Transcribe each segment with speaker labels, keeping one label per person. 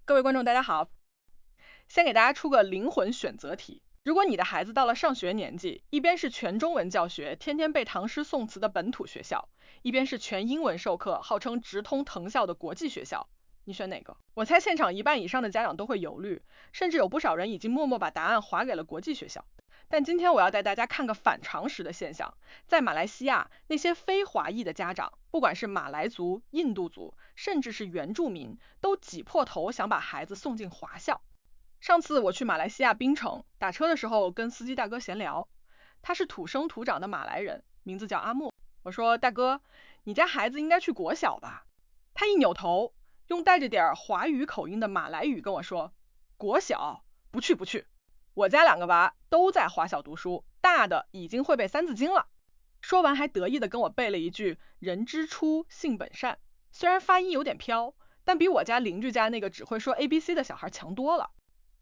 Speaker 1: 各位观众大家好，先给大家出个灵魂选择题。如果你的孩子到了上学年纪，一边是全中文教学，天天背唐诗宋词的本土学校，一边是全英文授课，号称直通藤校的国际学校，你选哪个？我猜现场一半以上的家长都会犹豫，甚至有不少人已经默默把答案划给了国际学校。但今天我要带大家看个反常识的现象，在马来西亚，那些非华裔的家长，不管是马来族、印度族，甚至是原住民，都挤破头想把孩子送进华校。上次我去马来西亚槟城，打车的时候跟司机大哥闲聊，他是土生土长的马来人，名字叫阿莫。我说大哥，你家孩子应该去国小吧？他一扭头，用带着点华语口音的马来语跟我说，国小不去不去，我家两个娃都在华小读书，大的已经会背三字经了。说完还得意的跟我背了一句人之初性本善，虽然发音有点飘，但比我家邻居家那个只会说 ABC 的小孩强多了。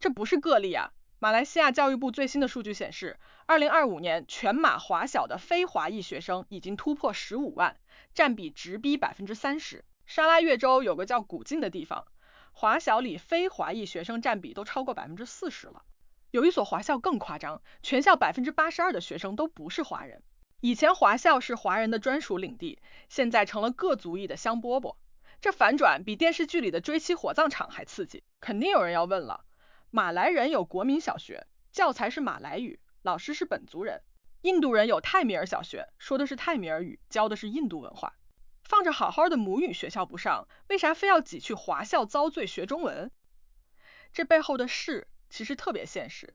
Speaker 1: 这不是个例啊，马来西亚教育部最新的数据显示，2025年全马华小的非华裔学生已经突破15万，占比直逼30%。沙拉越州有个叫古晋的地方，华小里非华裔学生占比都超过40%了。有一所华校更夸张，全校82%的学生都不是华人。以前华校是华人的专属领地，现在成了各族裔的香饽饽。这反转比电视剧里的追妻火葬场还刺激。肯定有人要问了，马来人有国民小学，教材是马来语，老师是本族人；印度人有泰米尔小学，说的是泰米尔语，教的是印度文化。放着好好的母语学校不上，为啥非要挤去华校遭罪学中文？这背后的事其实特别现实。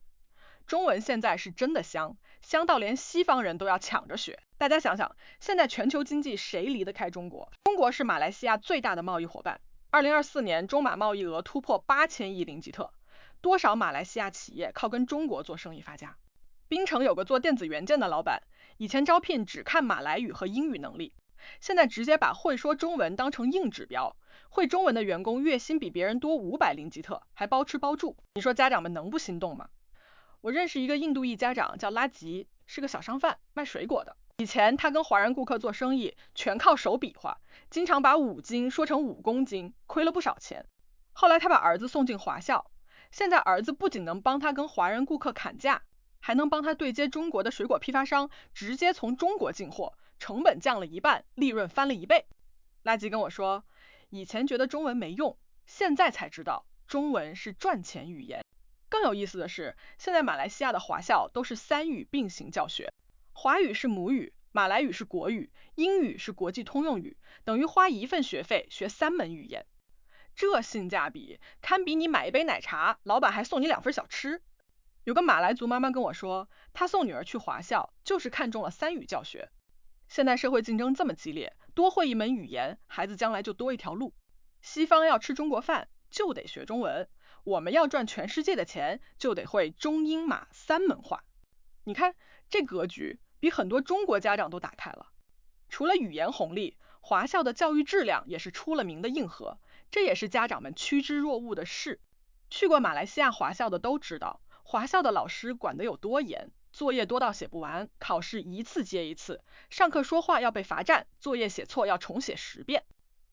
Speaker 1: 中文现在是真的香，香到连西方人都要抢着学。大家想想，现在全球经济谁离得开中国？中国是马来西亚最大的贸易伙伴。2024年中马贸易额突破8000亿林吉特，多少马来西亚企业靠跟中国做生意发家。槟城有个做电子元件的老板，以前招聘只看马来语和英语能力，现在直接把会说中文当成硬指标，会中文的员工月薪比别人多500林吉特，还包吃包住。你说家长们能不心动吗？我认识一个印度裔家长叫拉吉，是个小商贩，卖水果的。以前他跟华人顾客做生意全靠手比划，经常把5斤说成5公斤，亏了不少钱。后来他把儿子送进华校，现在儿子不仅能帮他跟华人顾客砍价，还能帮他对接中国的水果批发商，直接从中国进货，成本降了1半，利润翻了1倍。拉吉跟我说，以前觉得中文没用，现在才知道中文是赚钱语言。更有意思的是，现在马来西亚的华校都是3语并行教学，华语是母语，马来语是国语，英语是国际通用语，等于花1份学费学3门语言。这性价比堪比你买一杯奶茶，老板还送你2份小吃。有个马来族妈妈跟我说，她送女儿去华校就是看中了3语教学。现在社会竞争这么激烈，多会一门语言，孩子将来就多一条路。西方要吃中国饭，就得学中文。我们要赚全世界的钱，就得会中英马3门话。你看这格局比很多中国家长都打开了。除了语言红利，华校的教育质量也是出了名的硬核，这也是家长们趋之若鹜的事。去过马来西亚华校的都知道，华校的老师管得有多严，作业多到写不完，考试一次接一次，上课说话要被罚站，作业写错要重写10遍。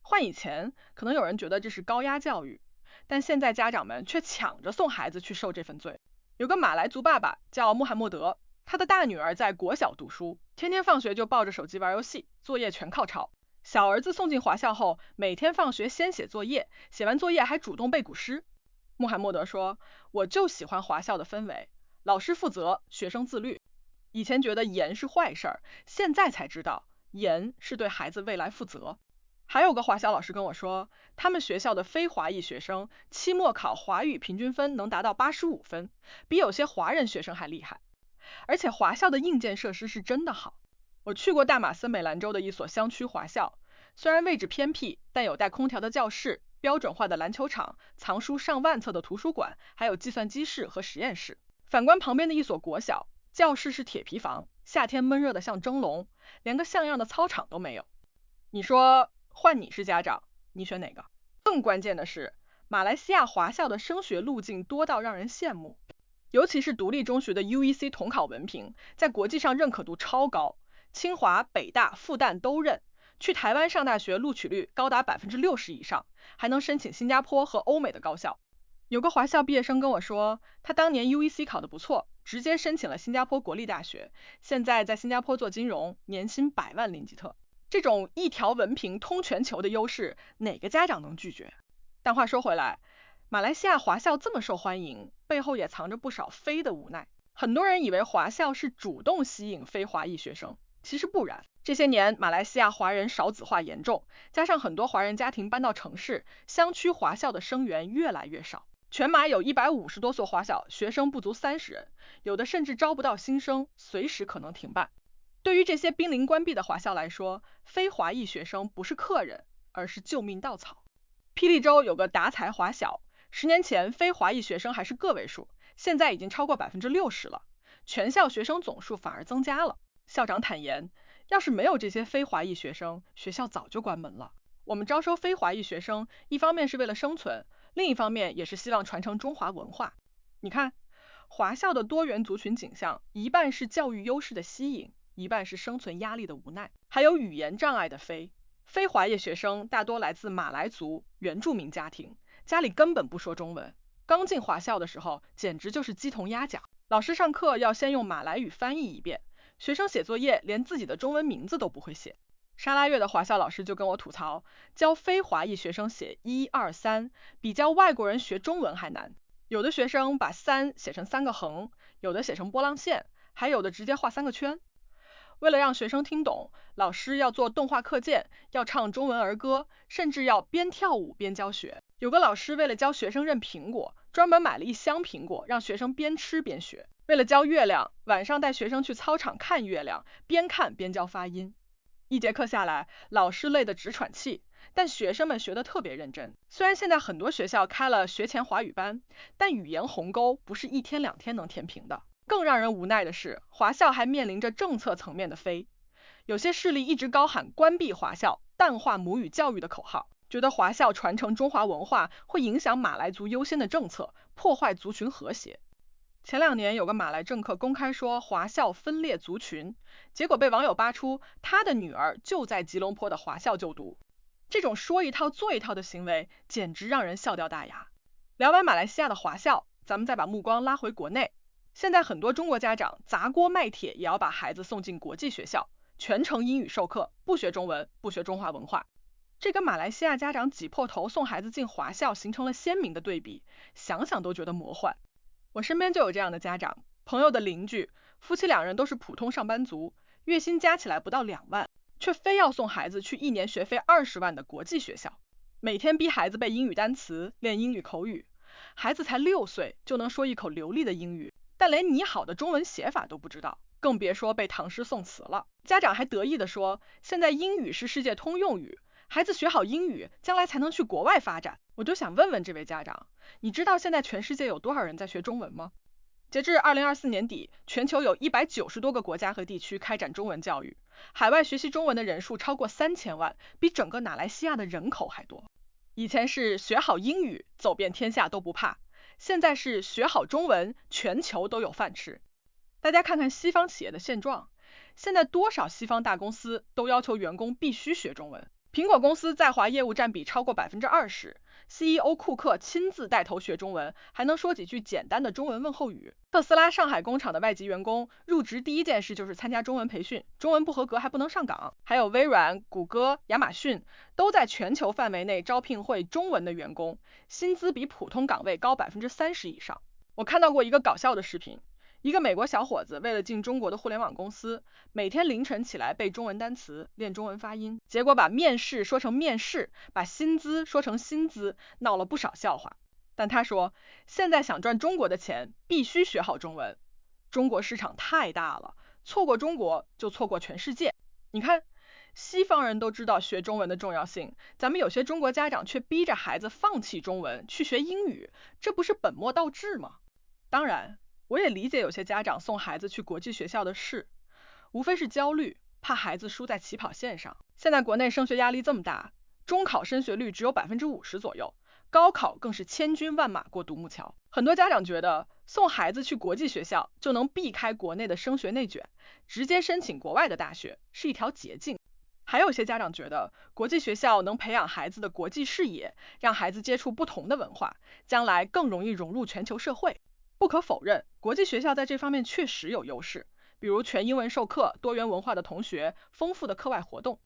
Speaker 1: 换以前，可能有人觉得这是高压教育，但现在家长们却抢着送孩子去受这份罪。有个马来族爸爸叫穆罕默德，他的大女儿在国小读书，天天放学就抱着手机玩游戏，作业全靠抄。小儿子送进华校后，每天放学先写作业，写完作业还主动背古诗。穆罕默德说，我就喜欢华校的氛围，老师负责，学生自律。以前觉得严是坏事儿，现在才知道严是对孩子未来负责。还有个华校老师跟我说，他们学校的非华裔学生期末考华语平均分能达到85分，比有些华人学生还厉害。而且华校的硬件设施是真的好。我去过大马森美兰州的一所乡区华校，虽然位置偏僻，但有带空调的教室，标准化的篮球场，藏书上万册的图书馆，还有计算机室和实验室。反观旁边的一所国小，教室是铁皮房，夏天闷热的像蒸笼，连个像样的操场都没有。你说换你是家长，你选哪个？更关键的是，马来西亚华校的升学路径多到让人羡慕，尤其是独立中学的 UEC 统考文凭，在国际上认可度超高，清华、北大、复旦都认。去台湾上大学录取率高达60%以上，还能申请新加坡和欧美的高校。有个华校毕业生跟我说，他当年 UEC 考得不错，直接申请了新加坡国立大学，现在在新加坡做金融，年薪100万林吉特。这种一条文凭通全球的优势，哪个家长能拒绝？但话说回来，马来西亚华校这么受欢迎，背后也藏着不少非的无奈。很多人以为华校是主动吸引非华裔学生，其实不然。这些年，马来西亚华人少子化严重，加上很多华人家庭搬到城市，乡区华校的生源越来越少。全马有150多所华校，学生不足30人，有的甚至招不到新生，随时可能停办。对于这些濒临关闭的华校来说，非华裔学生不是客人，而是救命稻草。霹雳州有个达才华小，10年前非华裔学生还是个位数，现在已经超过60%了，全校学生总数反而增加了。校长坦言，要是没有这些非华裔学生，学校早就关门了。我们招收非华裔学生，一方面是为了生存，另一方面也是希望传承中华文化。你看，华校的多元族群景象，一半是教育优势的吸引，一半是生存压力的无奈，还有语言障碍的非华裔学生大多来自马来族、原住民家庭，家里根本不说中文，刚进华校的时候简直就是鸡同鸭讲。老师上课要先用马来语翻译一遍，学生写作业连自己的中文名字都不会写。沙拉越的华校老师就跟我吐槽，教非华裔学生写1、2、3，比教外国人学中文还难。有的学生把3写成3个横，有的写成波浪线，还有的直接画3个圈。为了让学生听懂，老师要做动画课件，要唱中文儿歌，甚至要边跳舞边教学。有个老师为了教学生认苹果，专门买了1箱苹果，让学生边吃边学。为了教月亮，晚上带学生去操场看月亮，边看边教发音。1节课下来，老师累得直喘气，但学生们学得特别认真。虽然现在很多学校开了学前华语班，但语言鸿沟不是1天2天能填平的。更让人无奈的是，华校还面临着政策层面的非。有些势力一直高喊关闭华校、淡化母语教育的口号，觉得华校传承中华文化会影响马来族优先的政策，破坏族群和谐。前2年有个马来政客公开说华校分裂族群，结果被网友扒出他的女儿就在吉隆坡的华校就读。这种说一套做一套的行为简直让人笑掉大牙。聊完马来西亚的华校，咱们再把目光拉回国内。现在很多中国家长砸锅卖铁也要把孩子送进国际学校，全程英语授课，不学中文，不学中华文化。这跟马来西亚家长挤破头送孩子进华校形成了鲜明的对比，想想都觉得魔幻。我身边就有这样的家长，朋友的邻居，夫妻2人都是普通上班族，月薪加起来不到2万，却非要送孩子去1年学费20万的国际学校，每天逼孩子背英语单词，练英语口语。孩子才6岁就能说一口流利的英语，但连拟好的中文写法都不知道，更别说背唐诗宋词了。家长还得意地说，现在英语是世界通用语，孩子学好英语，将来才能去国外发展。我就想问问这位家长，你知道现在全世界有多少人在学中文吗？截至2024年底，全球有190多个国家和地区开展中文教育，海外学习中文的人数超过3000万，比整个马来西亚的人口还多。以前是学好英语，走遍天下都不怕，现在是学好中文，全球都有饭吃。大家看看西方企业的现状，现在多少西方大公司都要求员工必须学中文。苹果公司在华业务占比超过20%，CEO 库克亲自带头学中文，还能说几句简单的中文问候语。特斯拉上海工厂的外籍员工入职第一件事就是参加中文培训，中文不合格还不能上岗。还有微软、谷歌、亚马逊都在全球范围内招聘会中文的员工，薪资比普通岗位高30%以上。我看到过一个搞笑的视频，一个美国小伙子为了进中国的互联网公司，每天凌晨起来背中文单词，练中文发音，结果把面试说成面试，把薪资说成薪资，闹了不少笑话。但他说，现在想赚中国的钱，必须学好中文。中国市场太大了，错过中国就错过全世界。你看，西方人都知道学中文的重要性，咱们有些中国家长却逼着孩子放弃中文去学英语，这不是本末倒置吗？当然，我也理解有些家长送孩子去国际学校的事，无非是焦虑，怕孩子输在起跑线上。现在国内升学压力这么大，中考升学率只有50%左右，高考更是千军万马过独木桥。很多家长觉得送孩子去国际学校就能避开国内的升学内卷，直接申请国外的大学是一条捷径。还有些家长觉得，国际学校能培养孩子的国际视野，让孩子接触不同的文化，将来更容易融入全球社会。不可否认，国际学校在这方面确实有优势，比如全英文授课、多元文化的同学、丰富的课外活动。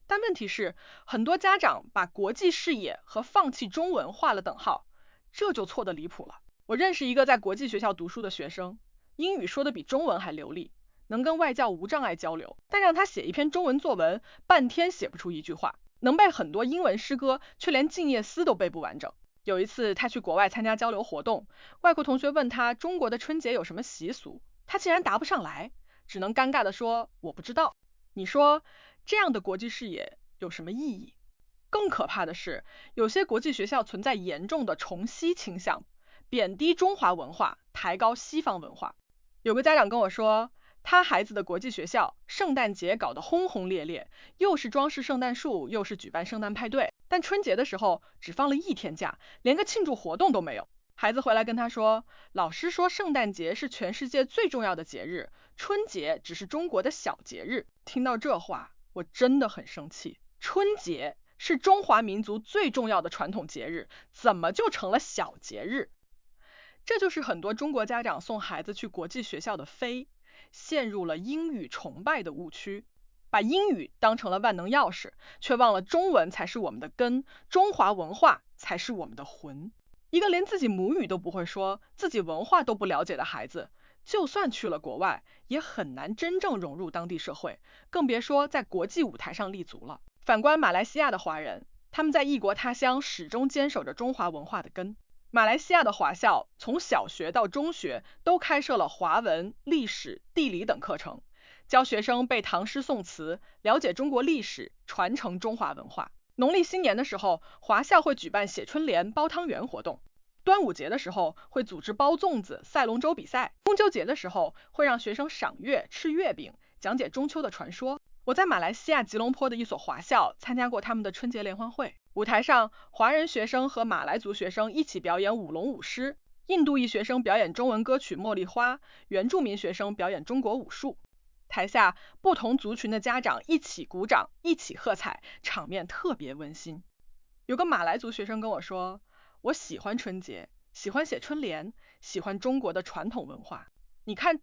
Speaker 1: 但问题是，很多家长把国际视野和放弃中文画了等号，这就错得离谱了。我认识一个在国际学校读书的学生，英语说的比中文还流利，能跟外教无障碍交流，但让他写一篇中文作文，半天写不出一句话，能背很多英文诗歌，却连静夜思都背不完整。有一次他去国外参加交流活动，外国同学问他中国的春节有什么习俗，他竟然答不上来，只能尴尬地说我不知道。你说这样的国际视野有什么意义？更可怕的是，有些国际学校存在严重的崇西倾向，贬低中华文化，抬高西方文化。有个家长跟我说，他孩子的国际学校圣诞节搞得轰轰烈烈，又是装饰圣诞树，又是举办圣诞派对，但春节的时候只放了1天假，连个庆祝活动都没有。孩子回来跟他说，老师说圣诞节是全世界最重要的节日，春节只是中国的小节日。听到这话，我真的很生气。春节是中华民族最重要的传统节日，怎么就成了小节日？这就是很多中国家长送孩子去国际学校的非，陷入了英语崇拜的误区，把英语当成了万能钥匙，却忘了中文才是我们的根，中华文化才是我们的魂。一个连自己母语都不会说，自己文化都不了解的孩子，就算去了国外，也很难真正融入当地社会，更别说在国际舞台上立足了。反观马来西亚的华人，他们在异国他乡始终坚守着中华文化的根。马来西亚的华校从小学到中学都开设了华文、历史、地理等课程，教学生背唐诗宋词，了解中国历史，传承中华文化。农历新年的时候，华校会举办写春联、包汤圆活动；端午节的时候会组织包粽子、赛龙舟比赛；中秋节的时候会让学生赏月、吃月饼，讲解中秋的传说。我在马来西亚吉隆坡的一所华校参加过他们的春节联欢会，舞台上华人学生和马来族学生一起表演舞龙舞狮，印度裔学生表演中文歌曲《茉莉花》，原住民学生表演中国武术。台下不同族群的家长一起鼓掌，一起喝彩，场面特别温馨。有个马来族学生跟我说，我喜欢春节，喜欢写春联，喜欢中国的传统文化。你看，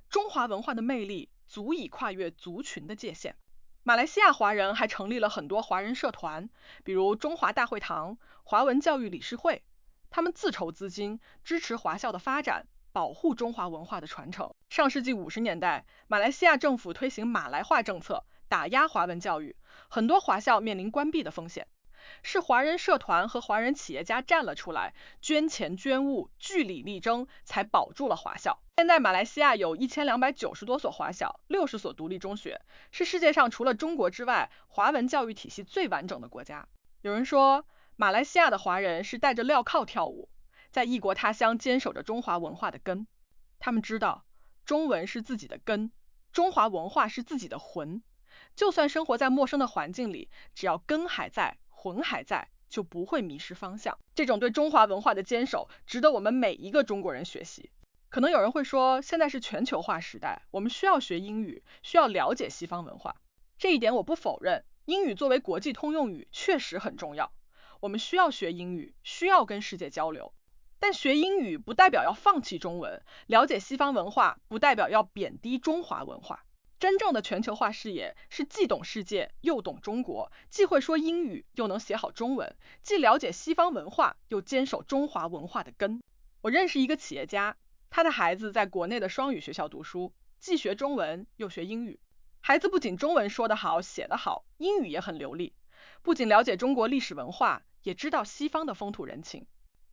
Speaker 1: 中华文化的魅力足以跨越族群的界限。马来西亚华人还成立了很多华人社团，比如中华大会堂、华文教育理事会，他们自筹资金，支持华校的发展，保护中华文化的传承。上世纪50年代，马来西亚政府推行马来化政策，打压华文教育，很多华校面临关闭的风险。是华人社团和华人企业家站了出来，捐钱捐物，据理力争，才保住了华校。现在马来西亚有1290多所华校，60所独立中学，是世界上除了中国之外，华文教育体系最完整的国家。有人说，马来西亚的华人是戴着镣铐跳舞，在异国他乡坚守着中华文化的根。他们知道，中文是自己的根，中华文化是自己的魂。就算生活在陌生的环境里，只要根还在，魂还在，就不会迷失方向。这种对中华文化的坚守，值得我们每一个中国人学习。可能有人会说，现在是全球化时代，我们需要学英语，需要了解西方文化。这一点我不否认，英语作为国际通用语确实很重要，我们需要学英语，需要跟世界交流。但学英语不代表要放弃中文，了解西方文化不代表要贬低中华文化。真正的全球化视野是既懂世界又懂中国，既会说英语又能写好中文，既了解西方文化又坚守中华文化的根。我认识一个企业家，他的孩子在国内的双语学校读书，既学中文又学英语。孩子不仅中文说得好写得好，英语也很流利，不仅了解中国历史文化，也知道西方的风土人情。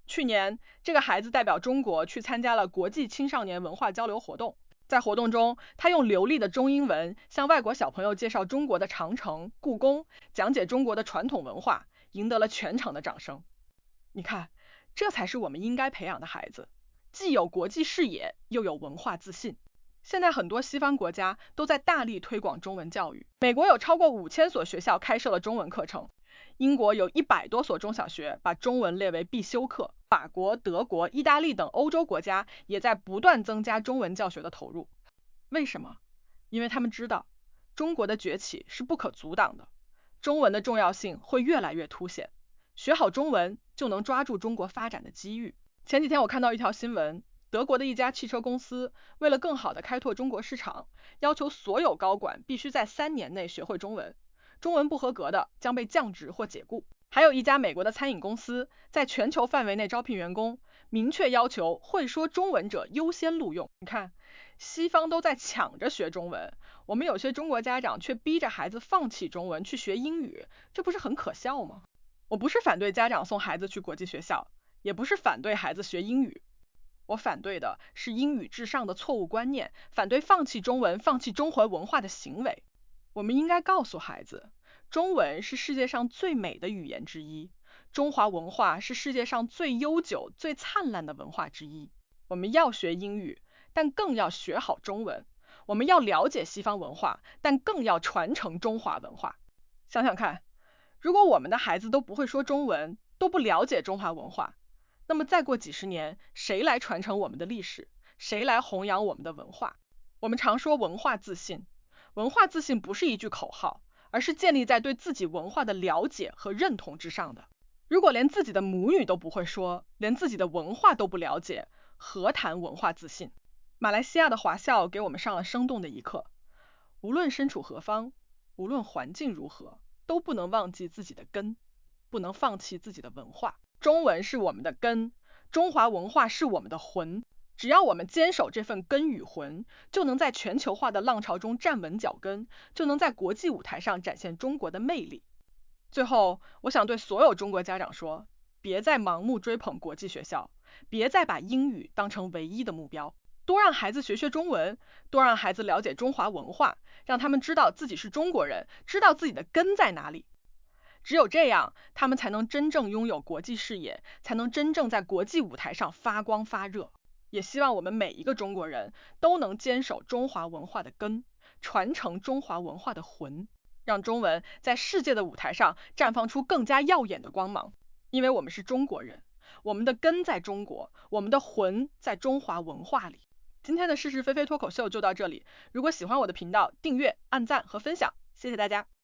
Speaker 1: 去年，这个孩子代表中国去参加了国际青少年文化交流活动。在活动中，他用流利的中英文向外国小朋友介绍中国的长城、故宫，讲解中国的传统文化，赢得了全场的掌声。你看，这才是我们应该培养的孩子，既有国际视野，又有文化自信。现在很多西方国家都在大力推广中文教育，美国有超过5000所学校开设了中文课程，英国有100多所中小学把中文列为必修课，法国、德国、意大利等欧洲国家也在不断增加中文教学的投入。为什么？因为他们知道，中国的崛起是不可阻挡的，中文的重要性会越来越凸显，学好中文就能抓住中国发展的机遇。前几天我看到一条新闻，德国的一家汽车公司为了更好的开拓中国市场，要求所有高管必须在3年内学会中文，中文不合格的将被降职或解雇。还有一家美国的餐饮公司在全球范围内招聘员工，明确要求会说中文者优先录用。你看，西方都在抢着学中文，我们有些中国家长却逼着孩子放弃中文去学英语，这不是很可笑吗？我不是反对家长送孩子去国际学校，也不是反对孩子学英语，我反对的是英语至上的错误观念，反对放弃中文、放弃中华文化的行为。我们应该告诉孩子，中文是世界上最美的语言之一，中华文化是世界上最悠久、最灿烂的文化之一。我们要学英语，但更要学好中文。我们要了解西方文化，但更要传承中华文化。想想看，如果我们的孩子都不会说中文，都不了解中华文化，那么再过几十年，谁来传承我们的历史？谁来弘扬我们的文化？我们常说文化自信，文化自信不是一句口号，而是建立在对自己文化的了解和认同之上的。如果连自己的母语都不会说，连自己的文化都不了解，何谈文化自信？马来西亚的华校给我们上了生动的一课，无论身处何方，无论环境如何，都不能忘记自己的根，不能放弃自己的文化。中文是我们的根，中华文化是我们的魂。只要我们坚守这份根与魂，就能在全球化的浪潮中站稳脚跟，就能在国际舞台上展现中国的魅力。最后，我想对所有中国家长说，别再盲目追捧国际学校，别再把英语当成唯一的目标，多让孩子学学中文，多让孩子了解中华文化，让他们知道自己是中国人，知道自己的根在哪里。只有这样，他们才能真正拥有国际视野，才能真正在国际舞台上发光发热。也希望我们每一个中国人都能坚守中华文化的根，传承中华文化的魂，让中文在世界的舞台上绽放出更加耀眼的光芒。因为我们是中国人，我们的根在中国，我们的魂在中华文化里。今天的是是非非脱口秀就到这里，如果喜欢我的频道，订阅、按赞和分享，谢谢大家。